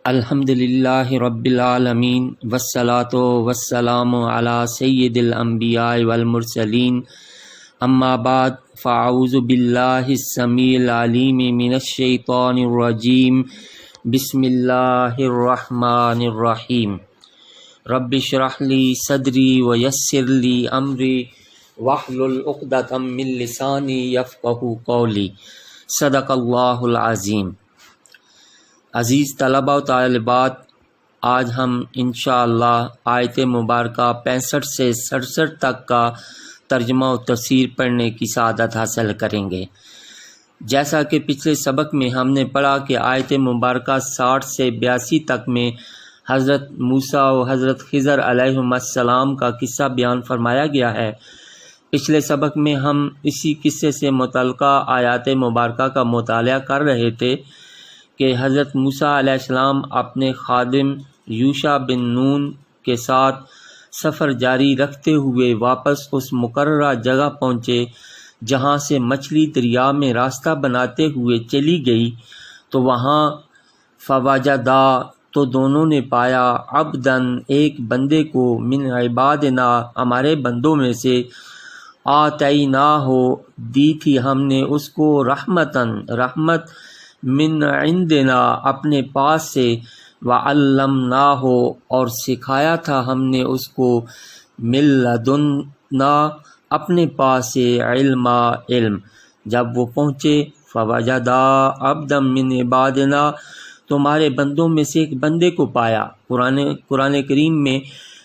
الحمد للہ رب العالمین والصلاة والسلام علی سید الانبیاء والمرسلین اما بعد فاعوذ باللہ السمیع العلیم من الشیطان الرجیم بسم اللہ الرحمن الرحیم رب اشرح لی صدری ویسر لی امری واحلل عقدۃ من لسانی یفقہوا قولی صدق اللہ العظیم۔ عزیز طلبہ و طالبات، آج ہم انشاءاللہ آیت مبارکہ 65 سے 67 تک کا ترجمہ و تفسیر پڑھنے کی سعادت حاصل کریں گے۔ جیسا کہ پچھلے سبق میں ہم نے پڑھا کہ آیت مبارکہ 60 سے 82 تک میں حضرت موسیٰ و حضرت خضر علیہم السلام کا قصہ بیان فرمایا گیا ہے۔ پچھلے سبق میں ہم اسی قصے سے متعلقہ آیات مبارکہ کا مطالعہ کر رہے تھے کہ حضرت موسیٰ علیہ السلام اپنے خادم یوشع بن نون کے ساتھ سفر جاری رکھتے ہوئے واپس اس مقررہ جگہ پہنچے جہاں سے مچھلی دریا میں راستہ بناتے ہوئے چلی گئی، تو وہاں فوجدا تو دونوں نے پایا عبدن ایک بندے کو من عبادنا ہمارے بندوں میں سے، آتیناہ دی تھی ہم نے اس کو رحمتن رحمت، من عندنا اپنے پاس سے، وعلمناہ اور سکھایا تھا ہم نے اس کو، من لدنا اپنے پاس سے، علم۔ جب وہ پہنچے فوجدا عبدا من عبادنا تو ہمارے بندوں میں سے ایک بندے کو پایا۔ قرآن کریم میں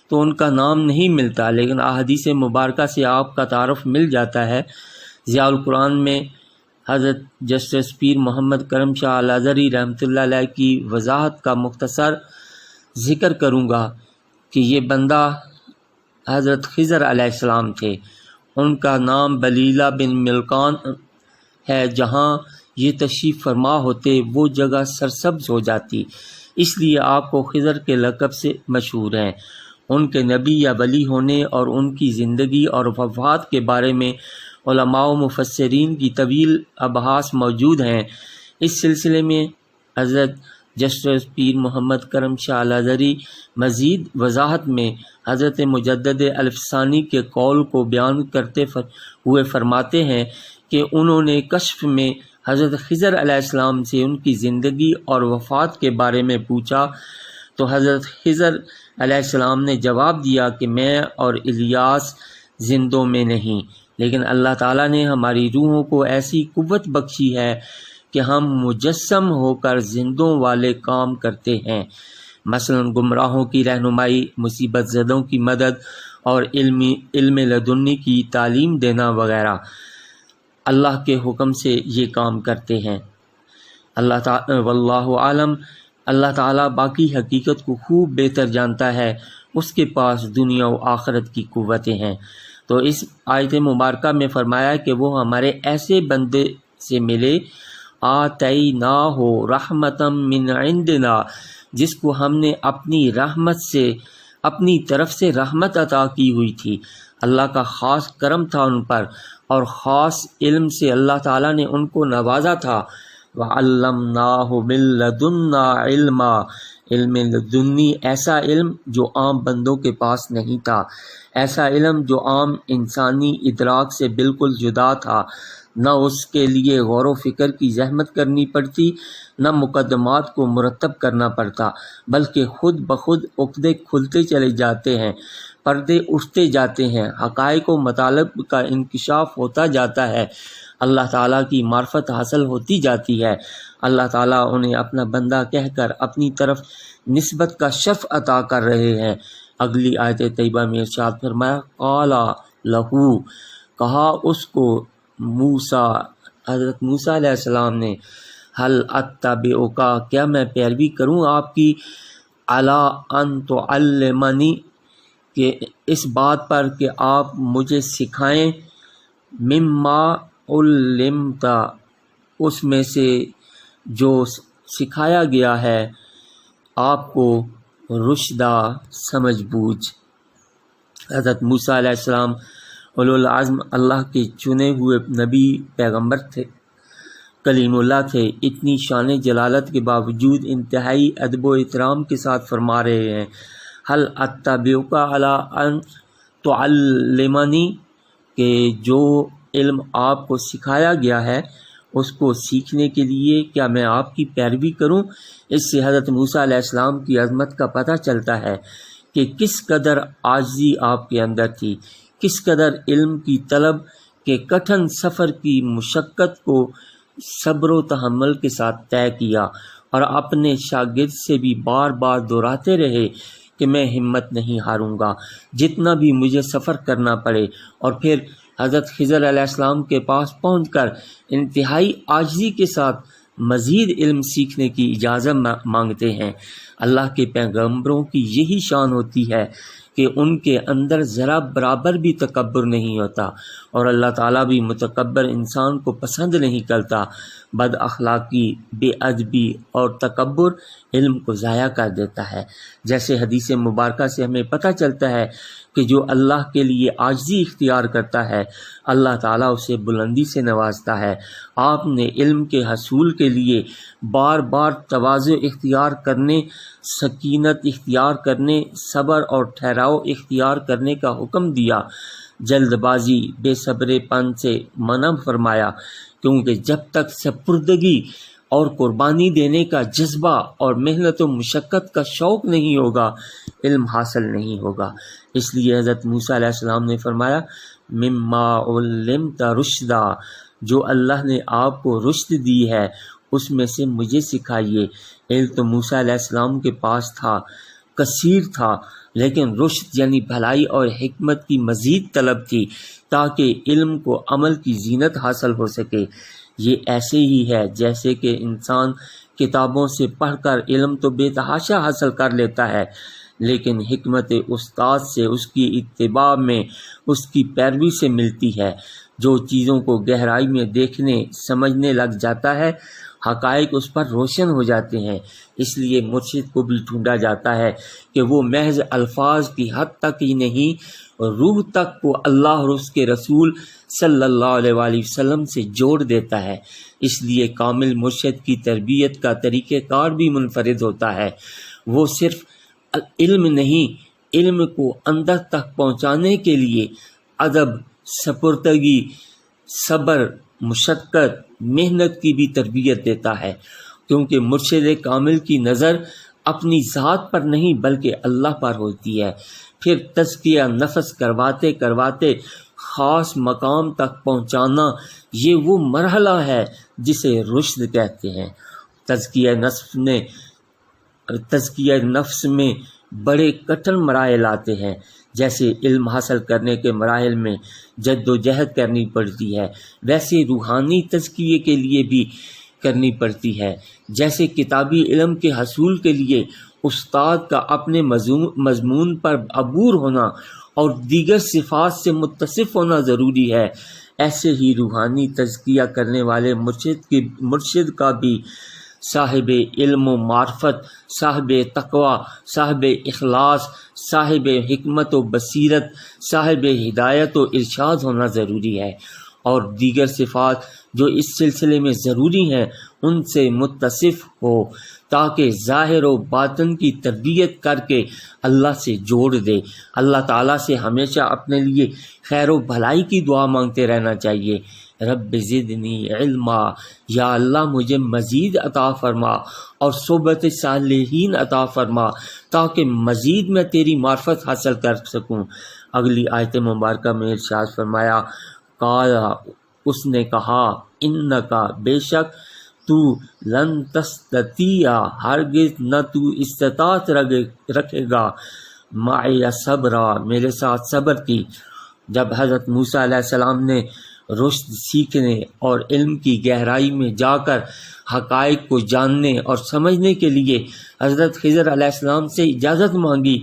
تو ان کا نام نہیں ملتا، لیکن احادیث مبارکہ سے آپ کا تعارف مل جاتا ہے۔ ضیاء القرآن میں حضرت جسٹس پیر محمد کرم شاہ الازہری رحمۃ اللہ علیہ کی وضاحت کا مختصر ذکر کروں گا کہ یہ بندہ حضرت خضر علیہ السلام تھے۔ ان کا نام بلیلہ بن ملکان ہے۔ جہاں یہ تشریف فرما ہوتے وہ جگہ سرسبز ہو جاتی، اس لیے آپ کو خضر کے لقب سے مشہور ہیں۔ ان کے نبی یا ولی ہونے اور ان کی زندگی اور وفات کے بارے میں علماء و مفسرین کی طویل ابحاث موجود ہیں۔ اس سلسلے میں حضرت جسٹس پیر محمد کرم شاہ الازہری مزید وضاحت میں حضرت مجدد الفسانی کے قول کو بیان کرتے ہوئے فرماتے ہیں کہ انہوں نے کشف میں حضرت خضر علیہ السلام سے ان کی زندگی اور وفات کے بارے میں پوچھا، تو حضرت خضر علیہ السلام نے جواب دیا کہ میں اور الیاس زندوں میں نہیں، لیکن اللہ تعالیٰ نے ہماری روحوں کو ایسی قوت بخشی ہے کہ ہم مجسم ہو کر زندوں والے کام کرتے ہیں، مثلا گمراہوں کی رہنمائی، مصیبت زدوں کی مدد اور علم لدنی کی تعلیم دینا وغیرہ۔ اللہ کے حکم سے یہ کام کرتے ہیں۔ اللہ تعالیٰ واللہ عالم، اللہ تعالیٰ باقی حقیقت کو خوب بہتر جانتا ہے، اس کے پاس دنیا و آخرت کی قوتیں ہیں۔ تو اس آیت مبارکہ میں فرمایا کہ وہ ہمارے ایسے بندے سے ملے، آتیناہ رحمتا من عندنا، جس کو ہم نے اپنی رحمت سے، اپنی طرف سے رحمت عطا کی ہوئی تھی۔ اللہ کا خاص کرم تھا ان پر، اور خاص علم سے اللہ تعالیٰ نے ان کو نوازا تھا۔ وعلمناہ من لدنا علما، علم لدنی ایسا علم جو عام بندوں کے پاس نہیں تھا، ایسا علم جو عام انسانی ادراک سے بالکل جدا تھا، نہ اس کے لیے غور و فکر کی زحمت کرنی پڑتی، نہ مقدمات کو مرتب کرنا پڑتا، بلکہ خود بخود عقدے کھلتے چلے جاتے ہیں، پردے اٹھتے جاتے ہیں، حقائق و مطالب کا انکشاف ہوتا جاتا ہے، اللہ تعالیٰ کی معرفت حاصل ہوتی جاتی ہے۔ اللہ تعالیٰ انہیں اپنا بندہ کہہ کر اپنی طرف نسبت کا شرف عطا کر رہے ہیں۔ اگلی آیت طیبہ میں ارشاد فرمایا، قال لہو، کہا اس کو موسیٰ، حضرت موسیٰ علیہ السلام نے، هل اتبعک، کیا میں پیروی کروں آپ کی، علی ان تعلمنی، کہ اس بات پر کہ آپ مجھے سکھائیں، مما علمت، اس میں سے جو سکھایا گیا ہے آپ کو، رشدہ سمجھ بوجھ۔ حضرت موسیٰ علیہ السلام اولو العزم اللہ کے چنے ہوئے نبی پیغمبر تھے، کلیم اللہ تھے، اتنی شان جلالت کے باوجود انتہائی ادب و احترام کے ساتھ فرما رہے ہیں، حل اتبعک علی ان تعلمنی، کہ جو علم آپ کو سکھایا گیا ہے اس کو سیکھنے کے لیے کیا میں آپ کی پیروی کروں؟ اس سے حضرت موسیٰ علیہ السلام کی عظمت کا پتہ چلتا ہے کہ کس قدر عاجزی آپ کے اندر تھی، کس قدر علم کی طلب کے کٹھن سفر کی مشقت کو صبر و تحمل کے ساتھ طے کیا، اور اپنے شاگرد سے بھی بار بار دہراتے رہے کہ میں ہمت نہیں ہاروں گا، جتنا بھی مجھے سفر کرنا پڑے، اور پھر حضرت خضر علیہ السلام کے پاس پہنچ کر انتہائی عاجزی کے ساتھ مزید علم سیکھنے کی اجازت مانگتے ہیں۔ اللہ کے پیغمبروں کی یہی شان ہوتی ہے کہ ان کے اندر ذرا برابر بھی تکبر نہیں ہوتا، اور اللہ تعالیٰ بھی متکبر انسان کو پسند نہیں کرتا۔ بد اخلاقی، بے ادبی اور تکبر علم کو ضائع کر دیتا ہے۔ جیسے حدیث مبارکہ سے ہمیں پتہ چلتا ہے کہ جو اللہ کے لیے عاجزی اختیار کرتا ہے اللہ تعالیٰ اسے بلندی سے نوازتا ہے۔ آپ نے علم کے حصول کے لیے بار بار تواضع اختیار کرنے، سکینت اختیار کرنے، صبر اور ٹھہراؤ اختیار کرنے کا حکم دیا، جلد بازی، بے صبرے پن سے منع فرمایا، کیونکہ جب تک سپردگی اور قربانی دینے کا جذبہ اور محنت و مشقت کا شوق نہیں ہوگا علم حاصل نہیں ہوگا۔ اس لیے حضرت موسیٰ علیہ السلام نے فرمایا مما علمت رشدا، جو اللہ نے آپ کو رشد دی ہے اس میں سے مجھے سکھائیے۔ علم تو موسیٰ علیہ السلام کے پاس تھا، کثیر تھا، لیکن رشد یعنی بھلائی اور حکمت کی مزید طلب تھی تاکہ علم کو عمل کی زینت حاصل ہو سکے۔ یہ ایسے ہی ہے جیسے کہ انسان کتابوں سے پڑھ کر علم تو بے تحاشا حاصل کر لیتا ہے، لیکن حکمت استاد سے اس کی اتباع میں، اس کی پیروی سے ملتی ہے۔ جو چیزوں کو گہرائی میں دیکھنے سمجھنے لگ جاتا ہے حقائق اس پر روشن ہو جاتے ہیں۔ اس لیے مرشد کو بھی ڈھونڈا جاتا ہے کہ وہ محض الفاظ کی حد تک ہی نہیں، روح تک کو اللہ اور اس کے رسول صلی اللہ علیہ وآلہ وسلم سے جوڑ دیتا ہے۔ اس لیے کامل مرشد کی تربیت کا طریقہ کار بھی منفرد ہوتا ہے۔ وہ صرف علم نہیں، علم کو اندر تک پہنچانے کے لیے ادب، سپردگی، صبر، مشقت، محنت کی بھی تربیت دیتا ہے، کیونکہ مرشد کامل کی نظر اپنی ذات پر نہیں بلکہ اللہ پر ہوتی ہے۔ پھر تزکیہ نفس کرواتے کرواتے خاص مقام تک پہنچانا، یہ وہ مرحلہ ہے جسے رشد کہتے ہیں۔ تزکیہ نفس میں بڑے کٹھن مراحل آتے ہیں، جیسے علم حاصل کرنے کے مراحل میں جد و جہد کرنی پڑتی ہے، ویسے روحانی تزکیے کے لیے بھی کرنی پڑتی ہے۔ جیسے کتابی علم کے حصول کے لیے استاد کا اپنے مضمون پر عبور ہونا اور دیگر صفات سے متصف ہونا ضروری ہے، ایسے ہی روحانی تزکیہ کرنے والے مرشد کا بھی صاحب علم و معرفت، صاحب تقوی، صاحب اخلاص، صاحب حکمت و بصیرت، صاحب ہدایت و ارشاد ہونا ضروری ہے، اور دیگر صفات جو اس سلسلے میں ضروری ہیں ان سے متصف ہو، تاکہ ظاہر و باطن کی تربیت کر کے اللہ سے جوڑ دے۔ اللہ تعالیٰ سے ہمیشہ اپنے لیے خیر و بھلائی کی دعا مانگتے رہنا چاہیے۔ رب زدنی علما، یا اللہ مجھے مزید عطا فرما اور صحبت صالحین عطا فرما تاکہ مزید میں تیری معرفت حاصل کر سکوں۔ اگلی آیت مبارکہ میں ارشاد فرمایا، قال، اس نے کہا، انکا، بے شک تو لن تستطیع، ہرگز نہ تو استطاعت رکھے گا، معی صبرا، میرے ساتھ صبر کی۔ جب حضرت موسیٰ علیہ السلام نے رشد سیکھنے اور علم کی گہرائی میں جا کر حقائق کو جاننے اور سمجھنے کے لیے حضرت خضر علیہ السلام سے اجازت مانگی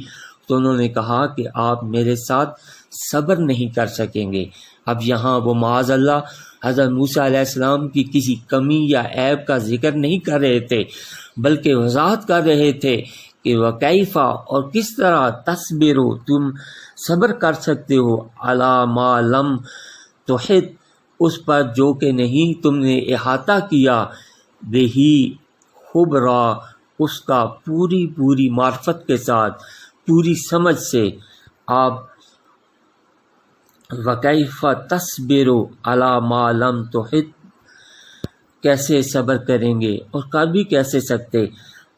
تو انہوں نے کہا کہ آپ میرے ساتھ صبر نہیں کر سکیں گے۔ اب یہاں وہ معاذ اللہ حضرت موسیٰ علیہ السلام کی کسی کمی یا عیب کا ذکر نہیں کر رہے تھے، بلکہ وضاحت کر رہے تھے کہ وکیفا، اور کس طرح، تصبرو، تم صبر کر سکتے ہو، علی ما لم تحط، اس پر جو کہ نہیں تم نے احاطہ کیا، بہی خبرا، اس کا پوری معرفت کے ساتھ، پوری سمجھ سے۔ آپ وَكَيْفَ تَصْبِرُ عَلَى مَا لَمْ تُحِطْ، کیسے صبر کریں گے اور کر بھی کیسے سکتے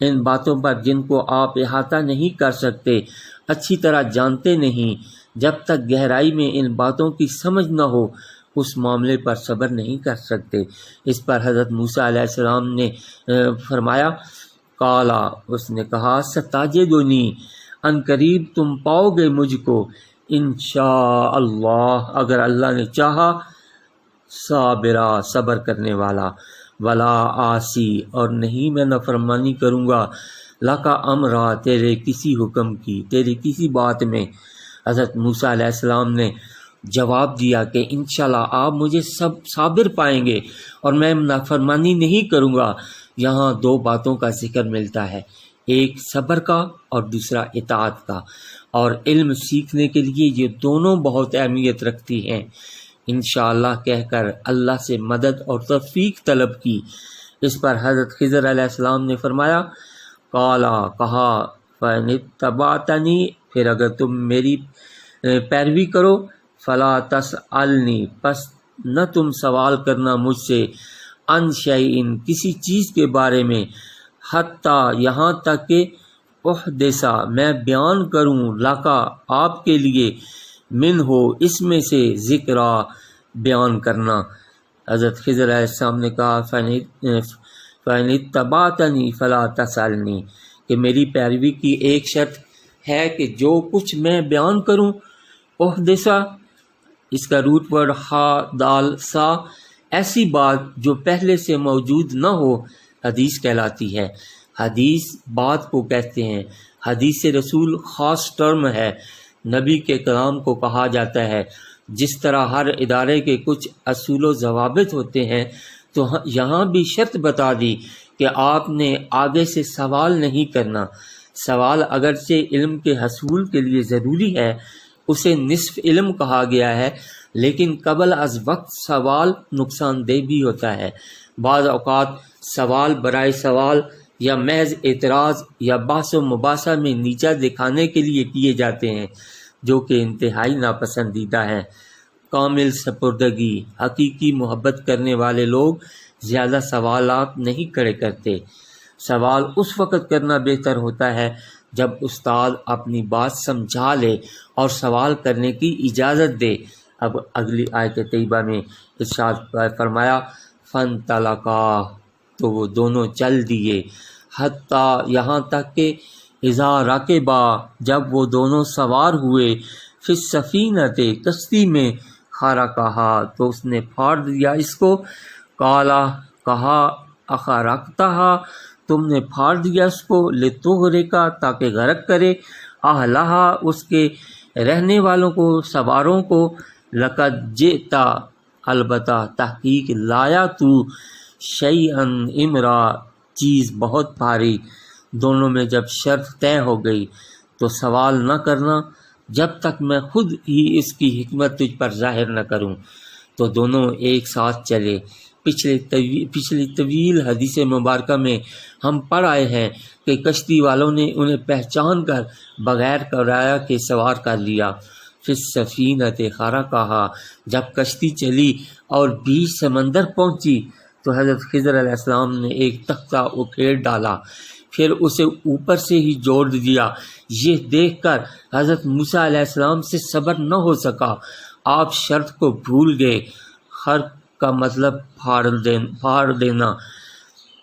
ان باتوں پر جن کو آپ احاطہ نہیں کر سکتے، اچھی طرح جانتے نہیں۔ جب تک گہرائی میں ان باتوں کی سمجھ نہ ہو اس معاملے پر صبر نہیں کر سکتے۔ اس پر حضرت موسیٰ علیہ السلام نے فرمایا، قالا، اس نے کہا، ستاجدنی، ان قریب تم پاؤ گے مجھ کو، انشاء اللہ، اگر اللہ نے چاہا، صابرا، صبر کرنے والا، ولا آسی، اور نہیں میں نافرمانی کروں گا، لکا امرا، تیرے کسی حکم کی، تیری کسی بات میں۔ حضرت موسیٰ علیہ السلام نے جواب دیا کہ انشاءاللہ آپ مجھے صابر پائیں گے اور میں نافرمانی نہیں کروں گا۔ یہاں دو باتوں کا ذکر ملتا ہے، ایک صبر کا اور دوسرا اطاعت کا، اور علم سیکھنے کے لیے یہ دونوں بہت اہمیت رکھتی ہیں۔ انشاءاللہ کہہ کر اللہ سے مدد اور توفیق طلب کی۔ اس پر حضرت خضر علیہ السلام نے فرمایا، قالا، کہا، فَإِنِ اتَّبَعْتَنِی، پھر اگر تم میری پیروی کرو، فَلَا تَسْأَلْنِی، پس نہ تم سوال کرنا مجھ سے، عَنْ شَیْءٍ، کسی چیز کے بارے میں، حتیٰ، یہاں تک کہ احدثا، میں بیان کروں، لکا، آپ کے لیے، من ہو، اس میں سے، ذکرا، بیان کرنا۔ حضرت خضر علیہ السلام نے کہا، فَإِنِ اتَّبَعْتَنِی فَلَا تَسْأَلْنِی، کہ میری پیروی کی ایک شرط ہے کہ جو کچھ میں بیان کروں، احدثا، اس کا روٹ ورڈ ہا دال سا، ایسی بات جو پہلے سے موجود نہ ہو، حدیث کہلاتی ہے۔ حدیث بات کو کہتے ہیں۔ حدیث رسول خاص ٹرم ہے، نبی کے کلام کو کہا جاتا ہے۔ جس طرح ہر ادارے کے کچھ اصول و ضوابط ہوتے ہیں، تو یہاں بھی شرط بتا دی کہ آپ نے آگے سے سوال نہیں کرنا۔ سوال اگرچہ علم کے حصول کے لیے ضروری ہے، اسے نصف علم کہا گیا ہے، لیکن قبل از وقت سوال نقصان دہ بھی ہوتا ہے۔ بعض اوقات سوال برائے سوال یا محض اعتراض یا بحث و مباحثہ میں نیچا دکھانے کے لیے کیے جاتے ہیں، جو کہ انتہائی ناپسندیدہ ہے۔ کامل سپردگی، حقیقی محبت کرنے والے لوگ زیادہ سوالات نہیں کھڑے کرتے۔ سوال اس وقت کرنا بہتر ہوتا ہے جب استاد اپنی بات سمجھا لے اور سوال کرنے کی اجازت دے۔ اب اگلی آیت طیبہ میں ارشاد فرمایا، فَانْطَلَقَا، تو وہ دونوں چل دیے، حتیٰ، یہاں تک کہ، اذا رَكِبَا، جب وہ دونوں سوار ہوئے، فی السفینۃ، کشتی میں، خرقہا، تو اس نے پھاڑ دیا اس کو، قالا، کہا، اخرقتہا، تم نے پھاڑ دیا اس کو، لتغرقا، تاکہ غرق کرے، اہلہا، اس کے رہنے والوں کو، سواروں کو، لقد جئتا، البتہ تحقیق لایا تو، شیئن امرا، چیز بہت بھاری۔ دونوں میں جب شرط طے ہو گئی تو سوال نہ کرنا جب تک میں خود ہی اس کی حکمت تجھ پر ظاہر نہ کروں۔ تو دونوں ایک ساتھ چلے۔ پچھلی طویل حدیث مبارکہ میں ہم پڑھ آئے ہیں کہ کشتی والوں نے انہیں پہچان کر بغیر کرایہ کے سوار کر لیا۔ فی السفینۃ خرقہا، جب کشتی چلی اور بیچ سمندر پہنچی تو حضرت خضر علیہ السلام نے ایک تختہ اکھیڑ ڈالا، پھر اسے اوپر سے ہی جوڑ دیا۔ یہ دیکھ کر حضرت موسیٰ علیہ السلام سے صبر نہ ہو سکا، آپ شرط کو بھول گئے۔ خرق کا مطلب پھاڑ دینا۔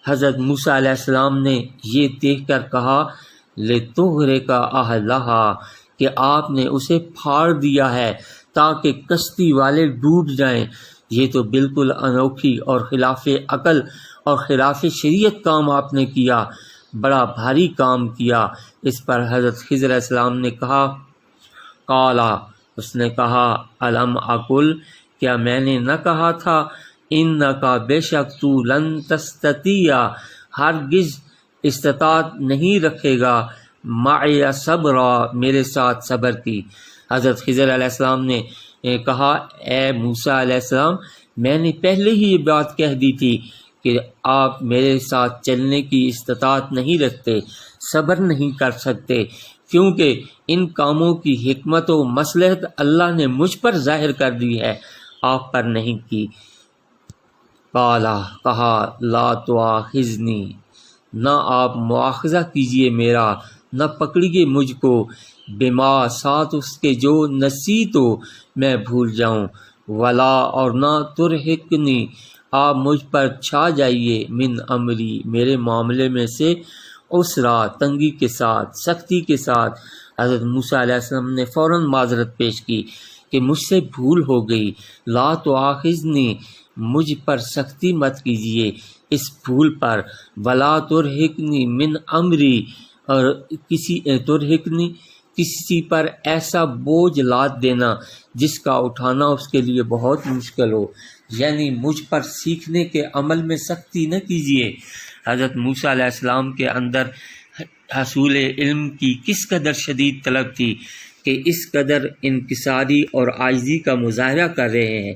حضرت موسیٰ علیہ السلام نے یہ دیکھ کر کہا، لِتُغْرِقَ أَهْلَهَا، کہ آپ نے اسے پھاڑ دیا ہے تاکہ کشتی والے ڈوب جائیں۔ یہ تو بالکل انوکھی اور خلاف عقل اور خلاف شریعت کام آپ نے کیا، بڑا بھاری کام کیا۔ اس پر حضرت خضر علیہ السلام نے کہا، قالا، اس نے کہا، الم اقل، کیا میں نے نہ کہا تھا، انکا، بے شک تو، لن تستطیع، ہرگز استطاعت نہیں رکھے گا، معی صبرا، میرے ساتھ صبر کی۔ حضرت خضر علیہ السلام نے کہا، اے موسیٰ علیہ السلام، میں نے پہلے ہی یہ بات کہہ دی تھی کہ آپ میرے ساتھ چلنے کی استطاعت نہیں رکھتے، صبر نہیں کر سکتے، کیونکہ ان کاموں کی حکمت و مصلحت اللہ نے مجھ پر ظاہر کر دی ہے، آپ پر نہیں کی۔ قالا، کہا، لا تؤاخذنی، نہ آپ مواخذہ کیجئے میرا، نہ پکڑیے مجھ کو، بما، ساتھ اس کے جو نسیتو، میں بھول جاؤں، ولا، اور نہ ترہقنی، آپ مجھ پر چھا جائیے، من امری، میرے معاملے میں سے، اسرا، تنگی کے ساتھ، سختی کے ساتھ۔ حضرت موسیٰ علیہ السلام نے فوراً معذرت پیش کی کہ مجھ سے بھول ہو گئی، لا تؤاخذنی، مجھ پر سختی مت کیجیے اس بھول پر، ولا ترہقنی من امری، اور ترہقنی، کسی پر ایسا بوجھ لاد دینا جس کا اٹھانا اس کے لیے بہت مشکل ہو، یعنی مجھ پر سیکھنے کے عمل میں سختی نہ کیجیے۔ حضرت موسیٰ علیہ السلام کے اندر حصول علم کی کس قدر شدید طلب تھی کہ اس قدر انکساری اور عاجزی کا مظاہرہ کر رہے ہیں۔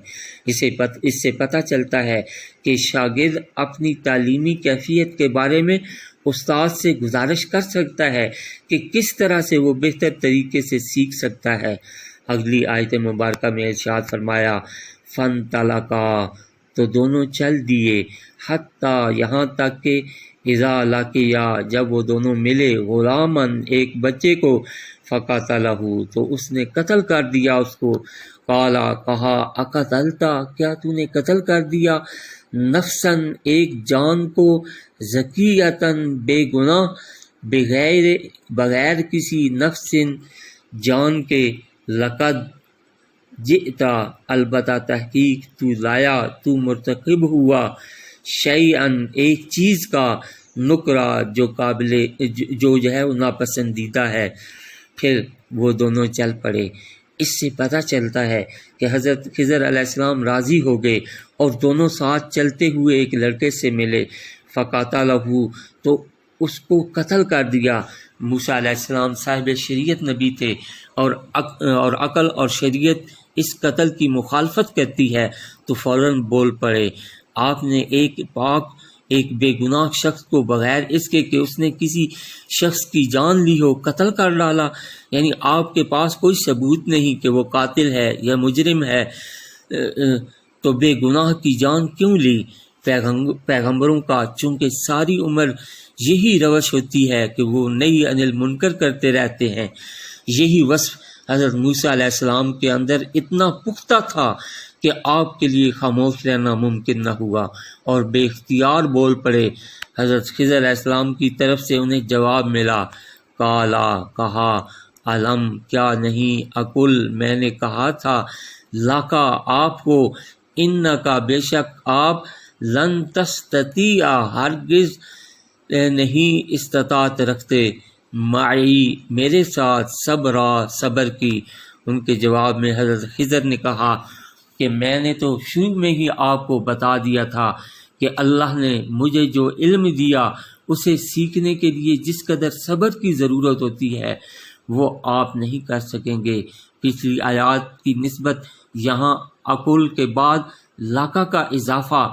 اس سے پتہ چلتا ہے کہ شاگرد اپنی تعلیمی کیفیت کے بارے میں استاد سے گزارش کر سکتا ہے کہ کس طرح سے وہ بہتر طریقے سے سیکھ سکتا ہے۔ اگلی آیت مبارکہ میں ارشاد فرمایا، فانطلقا، تو دونوں چل دیے، حتیٰ، یہاں تک کہ، اذا لقیا، جب وہ دونوں ملے، غلامن، ایک بچے کو، فقتلہ، تو اس نے قتل کر دیا اس کو۔ قالا، کہا، اقتلتا، کیا تو نے قتل کر دیا، نفسن، ایک جان کو، زکیتن، بے گناہ، بغیر کسی نفس، جان کے، لقد جئتا، البتہ تحقیق تو لایا، تو مرتکب ہوا، شیئن، ایک چیز کا، نکرا، جو ہے وہ ناپسندیدہ ہے۔ پھر وہ دونوں چل پڑے۔ اس سے پتہ چلتا ہے کہ حضرت خضر علیہ السلام راضی ہو گئے اور دونوں ساتھ چلتے ہوئے ایک لڑکے سے ملے، فقتلہ، تو اس کو قتل کر دیا۔ موسیٰ علیہ السلام صاحب شریعت نبی تھے، اور عقل اور شریعت اس قتل کی مخالفت کرتی ہے، تو فوراً بول پڑے۔ آپ نے ایک پاک، ایک بے گناہ شخص کو بغیر اس کے کہ اس نے کسی شخص کی جان لی ہو قتل کر ڈالا، یعنی آپ کے پاس کوئی ثبوت نہیں کہ وہ قاتل ہے یا مجرم ہے، تو بے گناہ کی جان کیوں لی؟ پیغمبروں کا چونکہ ساری عمر یہی روش ہوتی ہے کہ وہ نہی عن المنکر کرتے رہتے ہیں، یہی وصف حضرت موسیٰ علیہ السلام کے اندر اتنا پختہ تھا کہ آپ کے لیے خاموش رہنا ممکن نہ ہوا، اور بے اختیار بول پڑے۔ حضرت خضر علیہ السلام کی طرف سے انہیں جواب ملا، قالا، کہا، علم، کیا نہیں، اقل، میں نے کہا تھا، لاکا، آپ کو، انکا، بے شک آپ، لن تستطیع، ہرگز نہیں استطاعت رکھتے، معی، میرے ساتھ، صبرا، صبر کی۔ ان کے جواب میں حضرت خضر نے کہا کہ میں نے تو شروع میں ہی آپ کو بتا دیا تھا کہ اللہ نے مجھے جو علم دیا اسے سیکھنے کے لیے جس قدر صبر کی ضرورت ہوتی ہے وہ آپ نہیں کر سکیں گے۔ پچھلی آیات کی نسبت یہاں عقل کے بعد لاکا کا اضافہ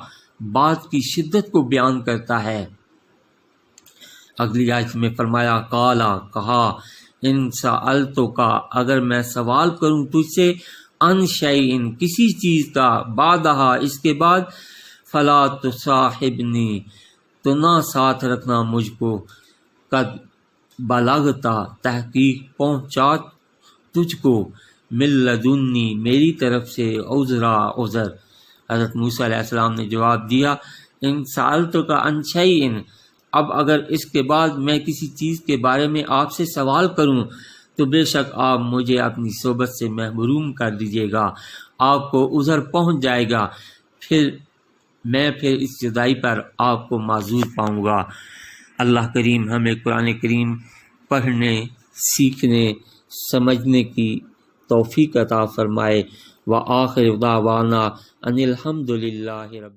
بات کی شدت کو بیان کرتا ہے۔ اگلی آیت میں فرمایا، قالا، کہا، ان سألتک، اگر میں سوال کروں تجھ سے، ان شیئن، کسی چیز کا، بعدہا، اس کے بعد، فلا تصاحبنی، تو نہ ساتھ رکھنا مجھ کو، قد بلغتا، تحقیق پہنچا تجھ کو، من لدنی، میری طرف سے، عذرا، عذر۔ حضرت موسیٰ علیہ السلام نے جواب دیا، ان سألتک عن شیئن، اب اگر اس کے بعد میں کسی چیز کے بارے میں آپ سے سوال کروں تو بے شک آپ مجھے اپنی صحبت سے محروم کر دیجیے گا، آپ کو عذر پہنچ جائے گا، میں اس جدائی پر آپ کو معذور پاؤں گا۔ اللہ کریم ہمیں قرآن کریم پڑھنے، سیکھنے، سمجھنے کی توفیق عطا فرمائے۔ وآخر دعوانا ان الحمد للہ رب